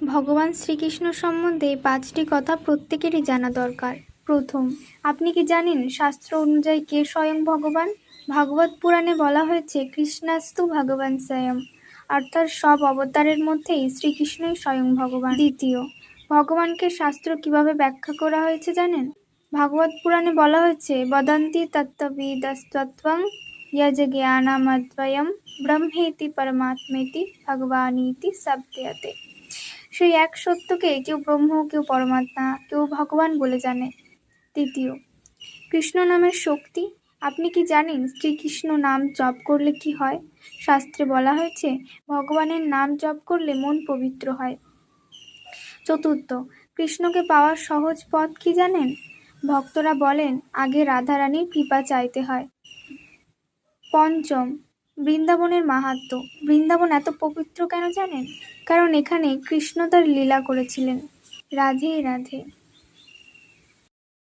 ভগবান শ্রীকৃষ্ণ সম্বন্ধে 5টি কথা প্রত্যেকেরই জানা দরকার। প্রথম, আপনি কি জানেন শাস্ত্র অনুযায়ী কে স্বয়ং ভগবান? ভাগবত পুরাণে বলা হয়েছে কৃষ্ণাস্তু ভগবান স্বয়ং, অর্থাৎ সব অবতারের মধ্যেই শ্রীকৃষ্ণই স্বয়ং ভগবান। দ্বিতীয়, ভগবানকে শাস্ত্র কিভাবে ব্যাখ্যা করা হয়েছে জানেন? ভাগবত পুরাণে বলা হয়েছে বদন্তি তত্ত্ববিদস্তত্ত্বং যজ্ জ্ঞানামদ্বয়ম ব্রহ্মেতি পরমাত্মেতি ভগবানিতি সব্যেতে। সেই এক সত্যকে কেউ ব্রহ্ম, কেউ পরমাত্মা, কেউ ভগবান বলে জানে। তৃতীয়, কৃষ্ণ নামের শক্তি। আপনি কি জানেন শ্রীকৃষ্ণ নাম জপ করলে কি হয়? শাস্ত্রে বলা হয়েছে ভগবানের নাম জপ করলে মন পবিত্র হয়। চতুর্থ, কৃষ্ণকে পাওয়ার সহজ পথ কি জানেন? ভক্তরা বলেন আগে রাধারানীর কৃপা চাইতে হয়। পঞ্চম, বৃন্দাবনের মাহাত্ম্য। বৃন্দাবন এত পবিত্র কেন জানেন? কারণ এখানে কৃষ্ণ তার লীলা করেছিলেন। রাধে রাধে।